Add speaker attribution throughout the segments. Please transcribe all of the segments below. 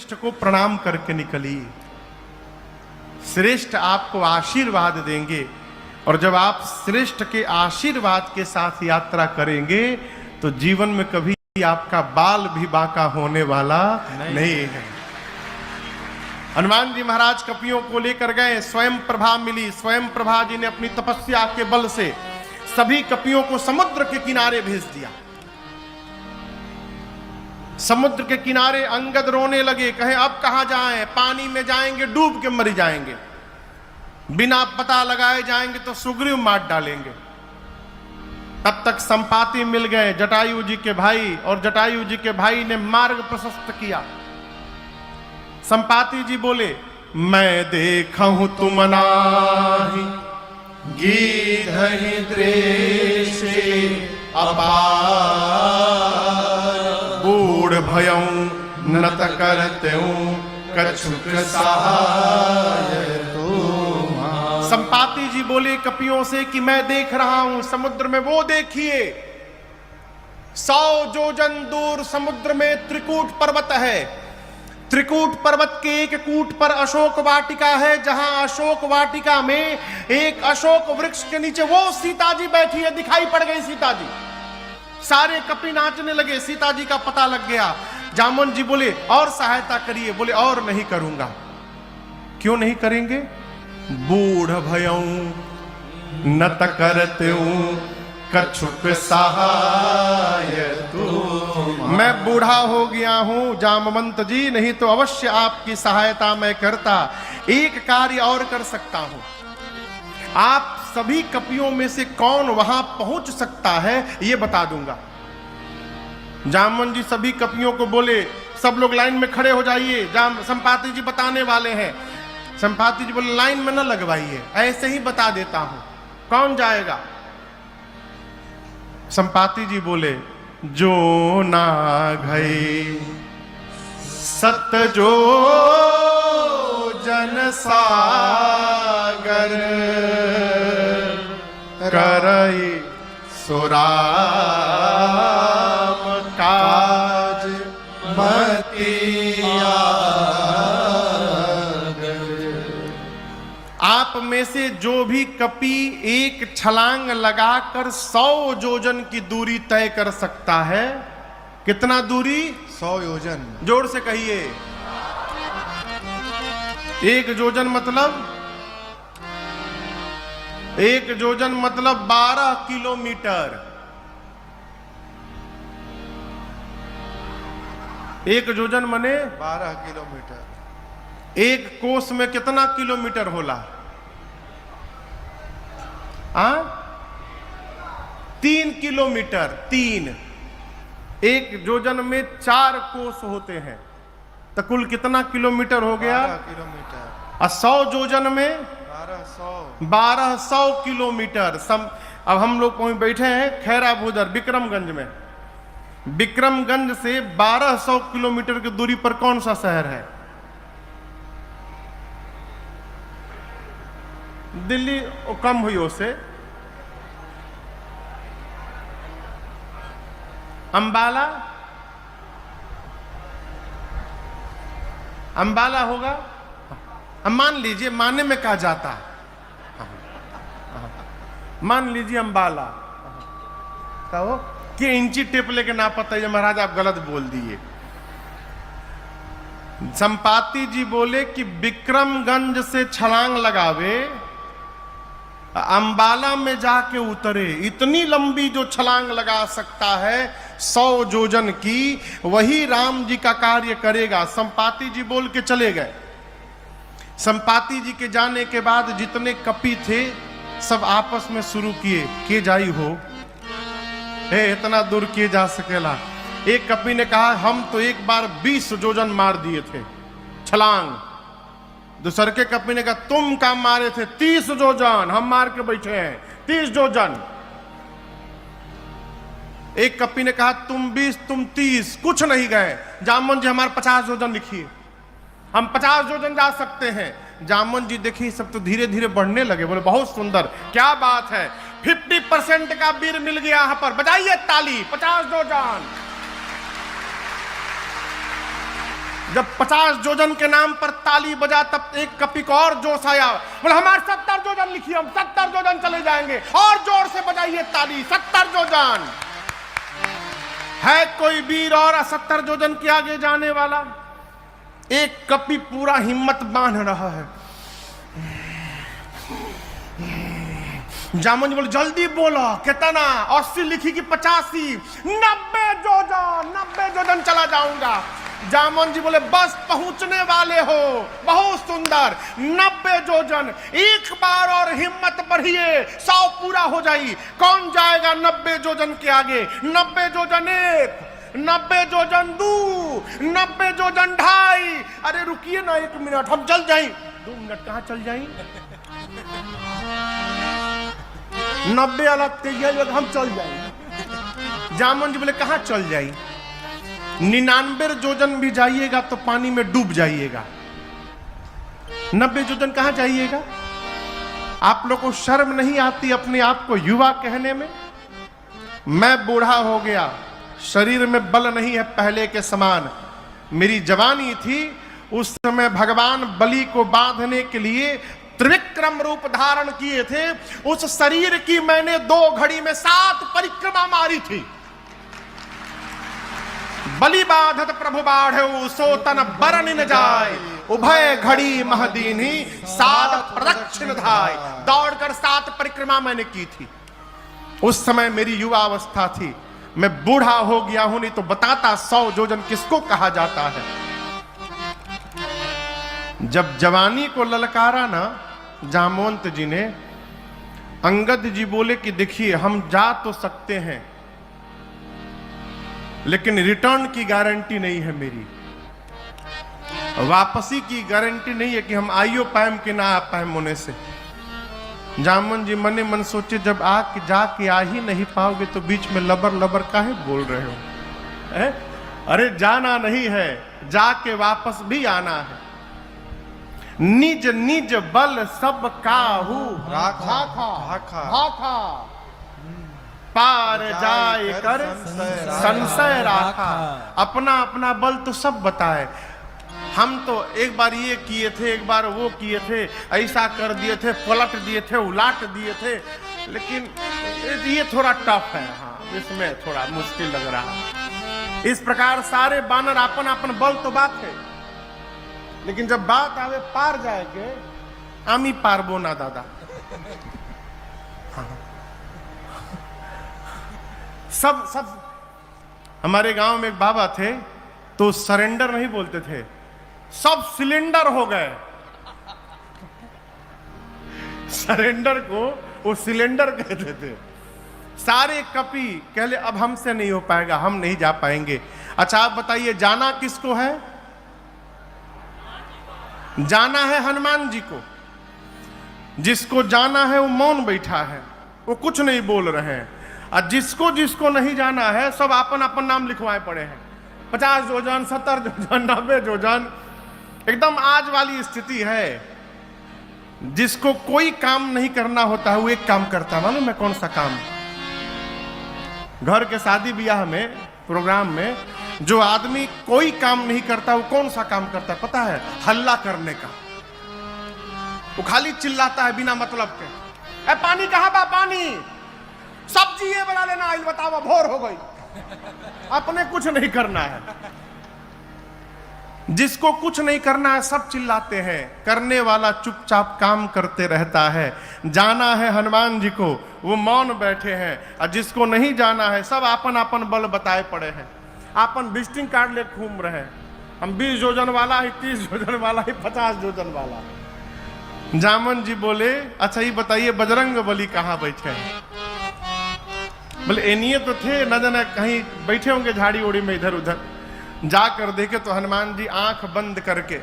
Speaker 1: श्रेष्ठ को प्रणाम करके निकलिए। श्रेष्ठ आपको आशीर्वाद देंगे, और जब आप श्रेष्ठ के आशीर्वाद के साथ यात्रा करेंगे तो जीवन में कभी आपका बाल भी बांका होने वाला नहीं है। हनुमान जी महाराज कपियों को लेकर गए, स्वयं प्रभा मिली। स्वयं प्रभा जी ने अपनी तपस्या के बल से सभी कपियों को समुद्र के किनारे भेज दिया। समुद्र के किनारे अंगद रोने लगे, कहे अब कहां जाएं, पानी में जाएंगे डूब के मर जाएंगे, बिना पता लगाए जाएंगे तो सुग्रीव मार डालेंगे। तब तक संपाति मिल गए, जटायु जी के भाई, और जटायु जी के भाई ने मार्ग प्रशस्त किया। संपाति जी बोले, मैं देखा हूं तुम नाही गीधहि दृष्टि अपार, बूढ़ भयं नत करतें कछुक सहाय तुम। संपाति जी बोले कपियों से कि मैं देख रहा हूं समुद्र में, वो देखिए 100 योजन दूर समुद्र में त्रिकूट पर्वत है। त्रिकूट पर्वत के एक कूट पर अशोक वाटिका है, जहां अशोक वाटिका में एक अशोक वृक्ष के नीचे वो सीता जी बैठी है। दिखाई पड़ गई सीता जी, सारे कपि नाचने लगे, सीता जी का पता लग गया। जामन जी बोले और सहायता करिए, बोले और नहीं करूंगा। क्यों नहीं करेंगे? बूढ़ भयं नत करतें कछुक सहाय तुम। मैं बूढ़ा हो गया हूं जामवंत जी, नहीं तो अवश्य आपकी सहायता मैं करता। एक कार्य और कर सकता हूं, आप सभी कपियों में से कौन वहां पहुंच सकता है ये बता दूंगा। जामवंत जी सभी कपियों को बोले, सब लोग लाइन में खड़े हो जाइए, संपाति जी बताने वाले हैं। संपाति जी बोले लाइन में न लगवाइए, ऐसे ही बता देता हूं, कौन जाएगा? संपाति जी बोले, जो ना गए सत जो जन सागर, करई सुराम काज मतिया। आप में से जो भी कपि एक छलांग लगाकर 100 योजन की दूरी तय कर सकता है। कितना दूरी?
Speaker 2: 100 योजन।
Speaker 1: जोर से कहिए। एक योजन मतलब 12 किलोमीटर। एक योजन मने
Speaker 2: 12 किलोमीटर।
Speaker 1: एक कोस में कितना किलोमीटर होला? 3 किलोमीटर। 3 एक योजन में 4 कोस होते हैं, तो कुल कितना किलोमीटर हो गया?
Speaker 2: 12 किलोमीटर।
Speaker 1: और 100 योजन में 1200 किलोमीटर। अब हम लोग पहुंच बैठे हैं खैरा भूदर विक्रमगंज में। विक्रमगंज से 1200 किलोमीटर की दूरी पर कौन सा शहर है? दिल्ली कम हुई उससे। अंबाला, अंबाला होगा। मान लीजिए, माने में कहा जाता, मान लीजिए अंबाला। कहो कि इंची टेप लेके ना पता है महाराज, आप गलत बोल दिए। संपाति जी बोले कि विक्रमगंज से छलांग लगावे, अंबाला में जाके उतरे। इतनी लंबी जो छलांग लगा सकता है 100 योजन की, वही राम जी का कार्य करेगा। संपाति जी बोल के चले गए। संपाति जी के जाने के बाद जितने कपि थे सब आपस में शुरू किए, के जाई हो, इतना दूर किए जा सकेला। एक कपि ने कहा हम तो एक बार 20 योजन मार दिए थे छलांग। दूसरे के कपि ने कहा तुम काम मारे थे 30 योजन, हम मार के बैठे हैं 30 योजन। एक कपि ने कहा तुम 20 तुम 30, कुछ नहीं गए। जामन जी हमारे 50 योजन लिखिए, हम 50 योजन जा सकते हैं। जामन जी देखिए सब तो धीरे धीरे बढ़ने लगे, बोले बहुत सुंदर, क्या बात है, 50% का वीर मिल गया यहाँ पर, बजाइए ताली। 50 योजन। जब 50 जोजन के नाम पर ताली बजा तब एक कपी को और जोश आया, बोले हमारे 70 जोजन लिखिए, हम 70 जोजन चले जाएंगे, और जोर से बजाइए ताली, 70 जोजन। है कोई वीर और 70 जोजन के आगे जाने वाला? एक कपी पूरा हिम्मत बांध रहा है। जामुन जी बोले जल्दी बोलो, कितना? 80 लिखी कि 85? 90 जोजन, 90 जोजन चला जाऊंगा। जामुन जी बोले बस पहुंचने वाले हो, बहुत सुंदर, 90 जोजन। एक बार और हिम्मत बढ़िए, 100 पूरा हो जाई। कौन जाएगा 90 जोजन के आगे? 90 जोजन 1, 90 जोजन 2, 90 जोजन 2.5। अरे रुकिए ना 1 मिनट, हम चल जाए। 2 मिनट कहाँ चल जाए? 90 अलग तेज हम चल जाए। जामुन जी बोले कहाँ चल जाए? 99 जोजन भी जाइएगा तो पानी में डूब जाइएगा, 90 जोजन कहाँ जाइएगा? आप लोग को शर्म नहीं आती अपने आप को युवा कहने में? मैं बूढ़ा हो गया, शरीर में बल नहीं है पहले के समान। मेरी जवानी थी, उस समय भगवान बलि को बांधने के लिए त्रिविक्रम रूप धारण किए थे। उस शरीर की मैंने 2 घड़ी में 7 परिक्रमा मारी थी। बलि बाधत प्रभु बाढ़े सो तन बरन न जाए, उभय घड़ी महदीनी 7 प्रदक्षिण धाय। दौड़कर 7 परिक्रमा मैंने की थी। उस समय मेरी युवा अवस्था थी। मैं बूढ़ा हो गया हूं, नहीं तो बताता 100 जोजन किसको कहा जाता है। जब जवानी को ललकारा ना जामवंत जी ने, अंगद जी बोले कि देखिए हम जा तो सकते हैं, लेकिन रिटर्न की गारंटी नहीं है मेरी, वापसी की गारंटी नहीं है कि हम आइयो पाएम कि ना आ पाएम होने से। जामन जी मने मन सोचे जब जाके आ ही नहीं पाओगे तो बीच में लबर लबर काहे बोल रहे हो? अरे जाना नहीं है, जाके वापस भी आना है। निज निज बल सब काहू राखा, पार जाए कर संशय राखा। अपना अपना बल तो सब बताए। हम तो एक बार ये किए थे, एक बार वो किए थे, ऐसा कर दिए थे, पलट दिए थे, उलाट दिए थे, लेकिन ये थोड़ा टफ है। हाँ, इसमें थोड़ा मुश्किल लग रहा है। इस प्रकार सारे बानर अपन अपन बल तो बात है, लेकिन जब बात आवे पार जाए के, आमी पारबो ना दादा। हाँ। सब हमारे गांव में एक बाबा थे, तो सरेंडर नहीं बोलते थे, सब सिलेंडर हो गए। सरेंडर को वो सिलेंडर कहते थे। सारे कपी कहले अब हमसे नहीं हो पाएगा, हम नहीं जा पाएंगे। अच्छा आप बताइए जाना किसको है? जाना है हनुमान जी को। जिसको जाना है वो मौन बैठा है, वो कुछ नहीं बोल रहे हैं। और जिसको जिसको नहीं जाना है सब अपन अपन नाम लिखवाए पड़े हैं। 50 जोजन, 70 जोजन, 90 जोजन, एकदम आज वाली स्थिति है। जिसको कोई काम नहीं करना होता है वो एक काम करता है, मालूम है कौन सा काम? घर के शादी ब्याह में, प्रोग्राम में जो आदमी कोई काम नहीं करता वो कौन सा काम करता है पता है? हल्ला करने का। वो खाली चिल्लाता है बिना मतलब के। ए पानी कहाँ बा? पानी। सब्जी ये बना लेना, आइल बताओ, भोर हो गई। अपने कुछ नहीं करना है। जिसको कुछ नहीं करना है सब चिल्लाते हैं, करने वाला चुपचाप काम करते रहता है। जाना है हनुमान जी को, वो मौन बैठे हैं। और जिसको नहीं जाना है सब अपन अपन बल बताए पड़े हैं। अपन विजिटिंग कार्ड ले घूम रहे हैं। हम 20 जोजन वाला है, 30 जोजन वाला है, 50 जोजन वाला। जामन जी बोले अच्छा ये बताइए बजरंग बली कहाँ बैठे हैं? बोले एनिए तो थे, न जाने कहीं बैठे होंगे झाड़ी ओड़ी में इधर उधर। जाकर देखे तो हनुमान जी आंख बंद करके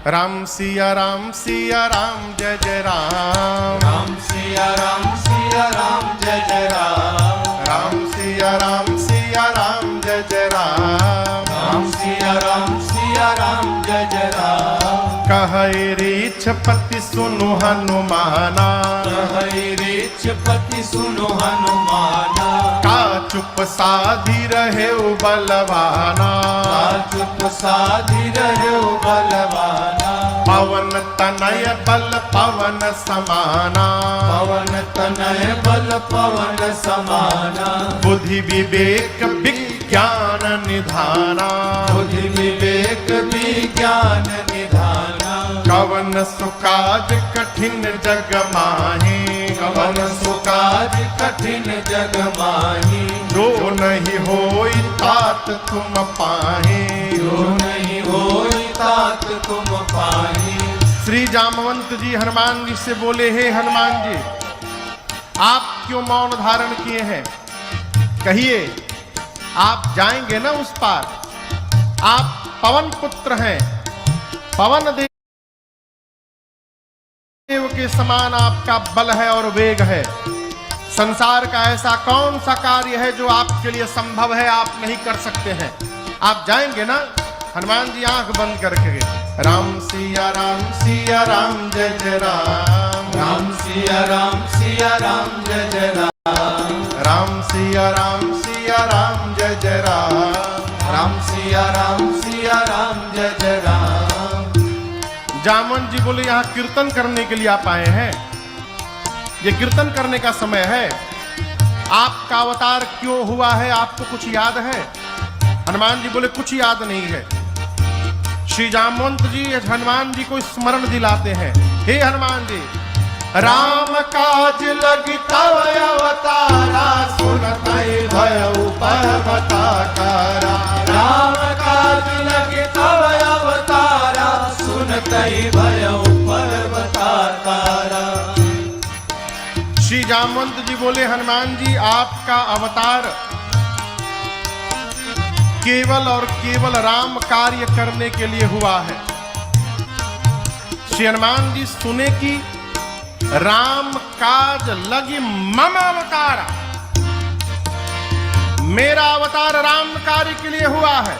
Speaker 1: राम सिया राम सिया राम जय जय राम,
Speaker 3: राम सिया राम सिया राम जय जय राम,
Speaker 1: राम सिया राम सिया राम जय जय राम,
Speaker 3: राम सिया राम सिया राम जय जय राम।
Speaker 1: कहे रीछपति सुनु हनुमाना,
Speaker 3: कहे रीछपति सुनो हनुमाना,
Speaker 1: का चुप साधी रहे बलवाना,
Speaker 3: का चुप साधी रहे बलवाना,
Speaker 1: पवन तनय बल पवन समाना,
Speaker 3: पवन तनय बल पवन समाना,
Speaker 1: बुद्धि विवेक विज्ञान निधाना,
Speaker 3: बुद्धि विवेक विज्ञान निधाना,
Speaker 1: कवन सुकाज कठिन जग माहे,
Speaker 3: कवन सुकाज कठिन जग माही,
Speaker 1: जो नहीं होई तात तुम पाहे।
Speaker 3: जो नहीं होई तात तुम पाही।
Speaker 1: श्री जामवंत जी हनुमान जी से बोले, हे हनुमान जी, आप क्यों मौन धारण किए हैं? कहिए, आप जाएंगे ना उस पार। आप पवन पुत्र हैं, पवन देव के समान आपका बल है और वेग है। संसार का ऐसा कौन सा कार्य है जो आपके लिए संभव है, आप नहीं कर सकते हैं? आप जाएंगे ना? हनुमान जी आंख बंद करके गए। राम सिया राम जय जय राम,
Speaker 3: राम सिया राम जय जय राम,
Speaker 1: राम सिया राम जय जय राम,
Speaker 3: राम सिया राम जय जय राम।
Speaker 1: जामवंत जी बोले, यहाँ कीर्तन करने के लिए आप आए हैं, ये कीर्तन करने का समय है। आपका अवतार क्यों हुआ है, आपको कुछ याद है? हनुमान जी बोले, कुछ याद नहीं है। श्री जामवंत जी हनुमान जी को स्मरण दिलाते हैं, हे हनुमान जी, राम काज लगी तव अवतारा, सुनतई भयउ पर्वताकारा,
Speaker 3: राम काज लगे तव अवतारा, सुनतई भयउ पर्वताकारा।
Speaker 1: श्री जामवंत जी बोले, हनुमान जी, आपका अवतार केवल और केवल राम कार्य करने के लिए हुआ है। श्री हनुमान जी सुने कि राम काज लगी मम अवतार, मेरा अवतार राम कार्य के लिए हुआ है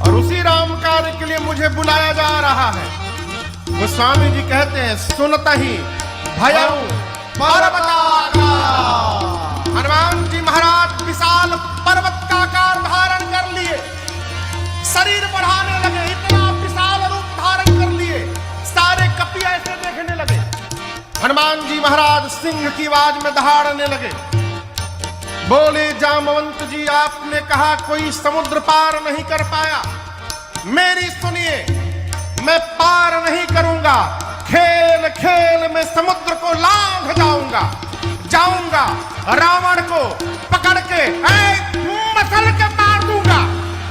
Speaker 1: और उसी राम कार्य के लिए मुझे बुलाया जा रहा है। गोस्वामी जी कहते हैं, सुनत ही भयउ पर्वताकारा। हनुमान जी महाराज विशाल पर्वत का आकार धारण कर लिए, शरीर बढ़ाने लगे, इतना विशाल रूप धारण कर लिए, सारे कपि ऐसे देखने लगे। हनुमान जी महाराज सिंह की आवाज में दहाड़ने लगे। बोले, जामवंत जी, आपने कहा कोई समुद्र पार नहीं कर पाया, मेरी सुनिए, मैं पार नहीं करूंगा। खेल खेल में समुद्र को लांघ जाऊंगा, रावण को पकड़ के मसल के मार दूंगा।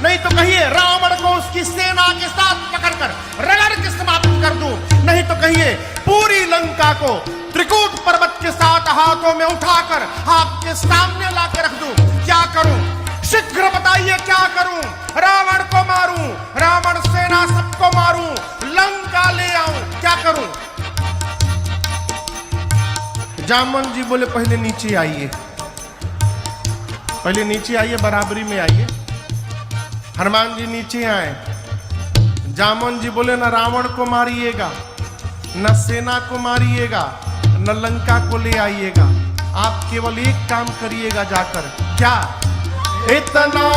Speaker 1: नहीं तो कहिए, रावण को उसकी सेना के साथ पकड़कर रगड़ के समाप्त कर दूं। नहीं तो कहिए, पूरी लंका को त्रिकूट पर्वत के साथ हाथों में उठाकर आपके सामने लाकर रख दूं। क्या करूं? शीघ्र बताइए, क्या करूं? रावण को मारूं, रावण सेना सबको मारूं, लंका ले आऊं, क्या करूं? जामवंत जी बोले, पहले नीचे आइए, पहले नीचे आइए, बराबरी में आइए। हनुमान जी नीचे आए। जामवंत जी बोले, न रावण को मारिएगा, न सेना को मारिएगा, न लंका को ले आइएगा, आप केवल एक काम करिएगा जाकर। क्या? इतना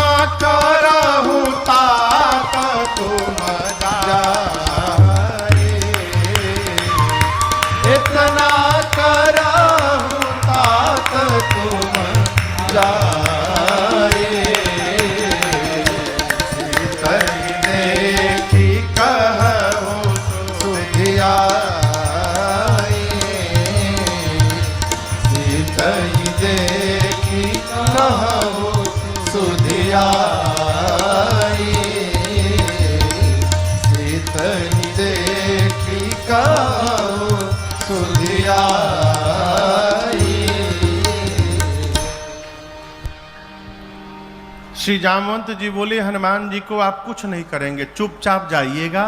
Speaker 1: करहूं तात तुम जाए,
Speaker 3: इतना करहूं तात तुम जाए,
Speaker 1: सीतहि देखी कहूं
Speaker 2: सुधियाए,
Speaker 3: सीतहि देखी कहूं सुधियाए,
Speaker 2: सीतहि देखी कहूं सुधियाए।
Speaker 1: श्री जामवंत जी बोले, हनुमान जी को आप कुछ नहीं करेंगे, चुपचाप जाइएगा,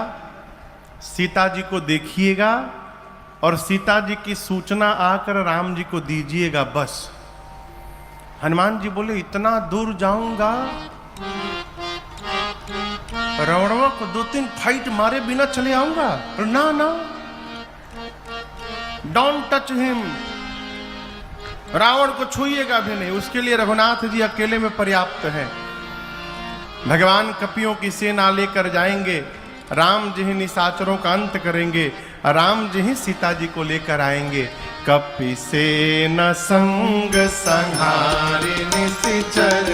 Speaker 1: सीता जी को देखिएगा और सीता जी की सूचना आकर राम जी को दीजिएगा, बस। हनुमान जी बोले, इतना दूर जाऊंगा, रावणवा को 2-3 फाइट मारे बिना चले आऊंगा? ना ना, डोंट टच हिम। रावण को छूइएगा भी नहीं, उसके लिए रघुनाथ जी अकेले में पर्याप्त है। भगवान कपियों की सेना लेकर जाएंगे, राम जी ही निशाचरों का अंत करेंगे, राम जी ही सीता जी को लेकर आएंगे। कपि सेना संग संहारी निशिचर,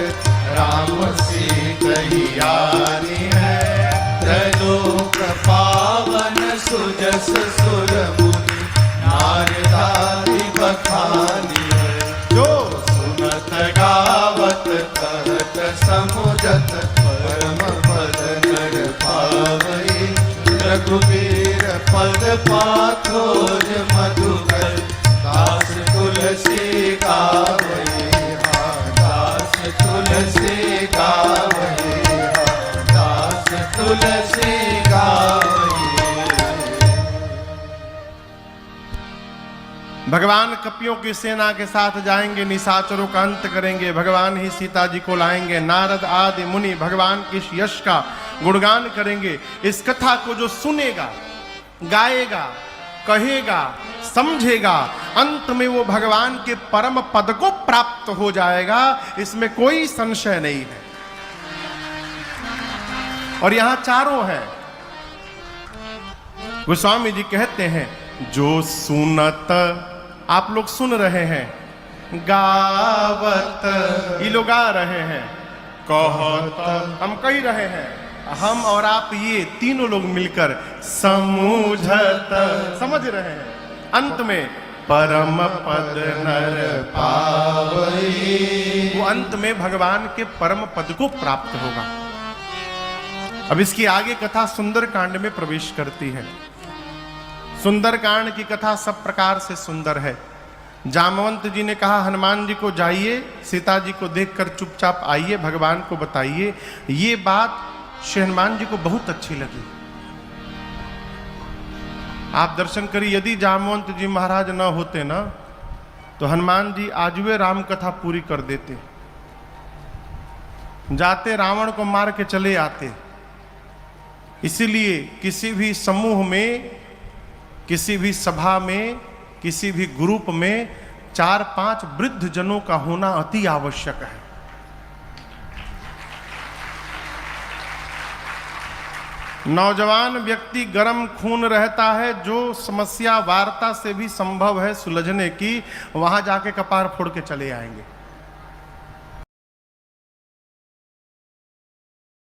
Speaker 2: राम सीतहियारी है। त्रैलोक पावन सुजस सुर मुनि, नारदादि बखानी है। जो सुनत गावत कहत समुझत, परम पद नर पावई। रघुबीर पद पाथोज मधुकर, दास तुलसी गावई। दास तुलसी गावई, दास तुलसी गावई।
Speaker 1: भगवान कपियों की सेना के साथ जाएंगे, निशाचरों का अंत करेंगे, भगवान ही सीता जी को लाएंगे। नारद आदि मुनि भगवान के इस यश का गुणगान करेंगे। इस कथा को जो सुनेगा, गाएगा, कहेगा, समझेगा, अंत में वो भगवान के परम पद को प्राप्त हो जाएगा, इसमें कोई संशय नहीं है। और यहां चारों हैं। गोस्वामी जी कहते हैं, जो सुनत, आप लोग सुन रहे हैं, गावत, ये लोग गा रहे हैं, कहत, हम कह रहे हैं, हम और आप ये तीनों लोग मिलकर समूझत, समझ रहे हैं। अंत में परम पद नर पावई, वो अंत में भगवान के परम पद को प्राप्त होगा। अब इसकी आगे कथा सुंदर कांड में प्रवेश करती है। सुंदर कांड की कथा सब प्रकार से सुंदर है। जामवंत जी ने कहा हनुमान जी को जाइए, सीता जी को देखकर चुपचाप आइए, भगवान को बताइए। ये बात श्री हनुमान जी को बहुत अच्छी लगी। आप दर्शन करिए, यदि जामवंत जी महाराज न होते ना, तो हनुमान जी आज वे राम कथा पूरी कर देते, जाते रावण को मार के चले आते। इसीलिए किसी भी समूह में, किसी भी सभा में, किसी भी ग्रुप में 4-5 वृद्ध जनों का होना अति आवश्यक है। नौजवान व्यक्ति गर्म खून रहता है, जो समस्या वार्ता से भी संभव है सुलझने की, वहां जाके कपार फोड़ के चले आएंगे।